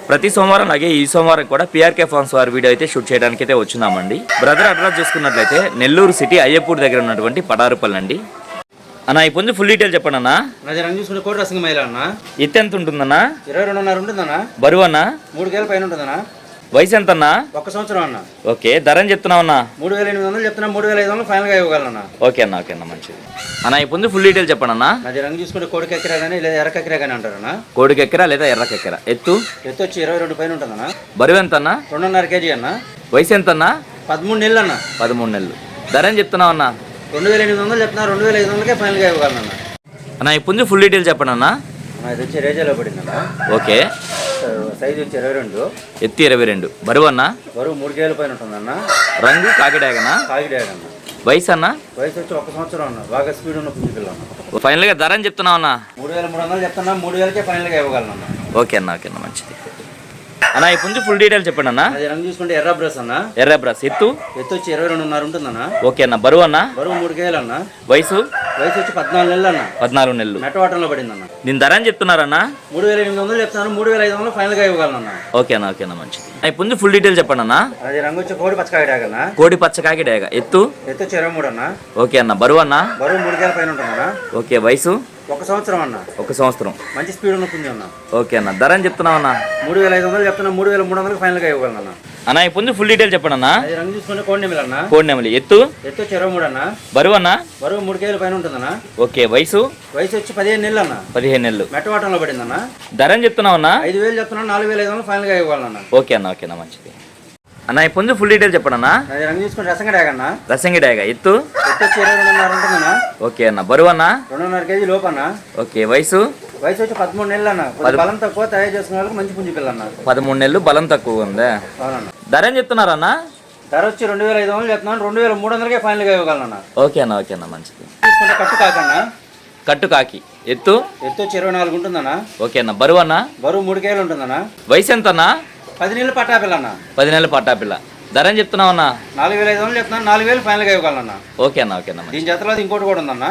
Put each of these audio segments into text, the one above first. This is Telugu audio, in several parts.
ప్రతి సోమవారం అలాగే ఈ సోమవారం కూడా పిఆర్కే ఫార్మ్స్ వారి వీడియో అయితే షూట్ చేయడానికి అయితే వచ్చినామండి. బ్రదర్ అడ్రస్ చూసుకున్నట్లయితే నెల్లూరు సిటీ అయ్యపూర్ దగ్గర ఉన్నటువంటి పడారుపల్లి అండి. అన్న ఈ పొంది ఫుల్ డీటెయిల్ చెప్పండి అన్న. చూసుకుంటే కోటి రసంగ మైల అన్న. ఎత్తు ఎంత ఉంటుందన్నా? 22.5 ఉంటుందన్నా. బరువు అన్న? 3 కేల పైన ఉంటుందన్నా. వయసు ఎంత అన్నా? 1 సంవత్సరం అన్న. ఓకే, ధర చెప్తున్నావు అన్న? 3,800 చెప్తున్నా. 3,500 ఫైనల్ గా ఇవ్వగలన్నా. ఓకే అన్న, ఓకే అన్న, మంచిది అన్న. ఈ పొంది ఫుల్ డీటెయిల్ చెప్పండి అన్న. అది రంగు చూసుకుంటే కోడికి ఎక్కరా కానీ లేదా ఎర్రకెక్కరా కానీ అంటారన్నా. కోడికి ఎక్కరా లేదా ఎర్రకెక్కరా? ఎత్తు వచ్చి 22 పైన ఉంటుందన్నా. బరువు ఎంత అన్న? 2.5 కేజీ అన్న. వయసు ఎంత అన్న? 13 నెలలు అన్న. 13 నెలలు. ధర చెప్తున్నావు అన్న? 2,800 చెప్తున్నా. 2,500కే ఫైనల్ గా ఇవ్వగలన్నా. అన్న ఈ పొంది ఫుల్ డీటెయిల్ చెప్పండి అన్న. ఇది వచ్చి రేజాలో పడిందన్న. ఓకే, సైజు వచ్చి 22. ఎత్తు 22. బరువు అన్న? బరువు 3 కేల పైన ఉంటుందన్న. రంగు కాకిడాగనా? కాకిడాగ అన్న. వయసు అన్న? వయసు వచ్చి 1 సంవత్సరం అన్న. బాగా స్పీడ్ ఉన్న పుంజు పిల్ల అన్న. ఫైనల్ గా ధర చెప్తున్నావు అన్న? 3,300 చెప్తున్నా. 3,000కే ఫైనల్ గా ఇవ్వగలన్నా. ఓకే అన్న, ఓకే అన్న, మంచిది అన్న. ఈ పుంజు ఫుల్ డీటెయిల్ చెప్పండి అన్న. అది రంగు చూసుకుంటే ఎర్ర బ్రస్ అన్న. ఎర్ర బ్రస్. ఎత్తు వచ్చి 22.5 ఉంటుందన్న. ఓకే అన్న. బరువు అన్న? బరువు 3 కేలు అన్న. వయసు? వయసు వచ్చి 14 నెలలు అన్న. 14 నెలలు. మెట్టవాటంలో పడిందన్న. దీని ధర చెప్తున్నారన్న? 3,800 చెప్తాను. 3,500 ఫైనల్ గా ఇవ్వగలన్నా. ఓకే అన్న, ఓకే అన్న, మంచిది. ఈ పుంజు ఫుల్ డీటెయిల్ చెప్పండి అన్న. అది రంగు వచ్చి కోడి పచ్చకాయ డాగ అన్న. కోడి పచ్చకాకి డేగ. ఎత్తు? వచ్చి 23 అన్న. ఓకే అన్న. బరువు అన్న? బరువు 3 కేల పైన ఉంటుందన్న. ఓకే. వయసు? 1 సంవత్సరం అన్న. 1 సంవత్సరం. మంచి స్పీడ్ ఉన్న పుంజు అన్న. ఓకే అన్న. ధర చెప్తున్నావు అన్న? 3,500 చెప్తున్నా. 3,300 ఫైనల్ గా ఇవ్వగలన్నా. అన్న ఈ పుంజు ఫుల్ డీటెయిల్ చెప్పండి అన్న. అది రంగు చూసుకుంటే కోడి నెమలి అన్న. కోడి నెమలి. ఎత్తు? వచ్చి 23 అన్న. బరువు అన్న? బరువు 3 కేల పైన ఉంటుందన్న. ఓకే. వయసు? వయసు వచ్చి 15 నెలలు అన్న. 15 నెలలు. మెట్టవాటంలో పడిందన్న. ధర చెప్తున్నావు అన్న? 5,000 చెప్తున్నా. 4,500 ఫైనల్ గా ఇవ్వాలన్నా. ఓకే అన్న, ఓకే అన్న, మంచిది అన్న. ఈ పుంజు ఫుల్ డీటెయిల్ చెప్పండి అన్న. అది రంగు చూసుకుంటే రసంగ డాగ అన్న. రసంగి డేగ. ఎత్తు? వచ్చి 22.5 ఉంటుందన్న. ఓకే అన్న. బరువు అన్న? 2.5 కేజీ లోపు అన్న. ఓకే. వయసు? వయసు వచ్చి 13 నెలలు అన్న. బలం తక్కువ తయారు చేసుకునే వాళ్ళకి మంచి పుంజు పిల్ల అన్న. 13 నెలలు. బలం తక్కువ ఉందా? అవునన్న. ధర చెప్తున్నారన్న? ధర వచ్చి 2,500 చెప్తున్నాను. 2,300కే ఫైనల్ గా ఇవ్వగలన్నా. ఓకే అన్న, ఓకే అన్న, మంచిది. తీసుకుంటే కట్టు కాకన్న. కట్టు కాకి. ఎత్తు? వచ్చి 24 ఉంటుందన్న. ఓకే అన్న. బరువు అన్న? బరువు 3 కేలు ఉంటుందన్న. వయసు ఎంత అన్న? 10 నెలలు పట్టా పిల్ల అన్న. 10 నెలల పట్టాపిల్ల. ధర చెప్తున్నావు అన్న? 4,500 చెప్తున్నాను. 4,000 ఫైనల్ గా ఇవ్వగలన్నా. ఓకే అన్న, ఓకే అన్న, మంచిది. దీని జతలో ఇంకోటి కూడా ఉందన్న.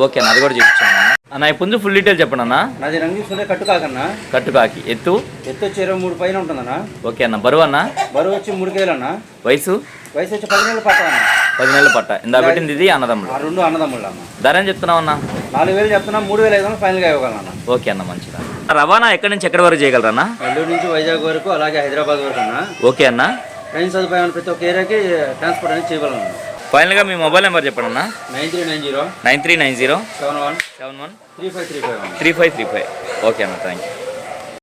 ఓకే అన్న, అది కూడా చూపించాను అన్న. ఈ పుంజు ఫుల్ డీటెయిల్ చెప్పండి అన్న. నాది రంగు చూసుకుంటే కట్టు కాకన్న. కట్టు కాకి. ఎత్తు? వచ్చి 23 పైన ఉంటుందన్న. ఓకే అన్న. బరువు అన్న? బరువు వచ్చి 3 కేలు అన్న. వయసు? వయసు వచ్చి 10 నెలలు పట్టా అన్న. 10 నెలల పట్ట. ఇందా పెట్టింది ఇది అన్నదమ్ముడు. 2 అన్నదమ్ముళ్ళు అన్న. ధర చెప్తున్నావు అన్న? 4,000 చెప్తున్నా. 3,500 ఫైనల్ గా ఇవ్వగలన్నా. ఓకే అన్న, మంచిదా. రవాణా ఎక్కడి నుంచి ఎక్కడి వరకు చేయగలరన్నా? నెల్లూరు నుంచి వైజాగ్ వరకు, అలాగే హైదరాబాద్ వరకు అన్న. ఓకే అన్న. ట్రైన్ సదుపాయం ప్రతి ఒక్క ఏరియాకి ట్రాన్స్పోర్ట్ అనేది చేయగలన్నా. ఫైనల్గా మీ మొబైల్ నెంబర్ చెప్పండి అన్న. 9390 9390 71 71 3535 3535. ఓకే అన్న, థ్యాంక్ యూ.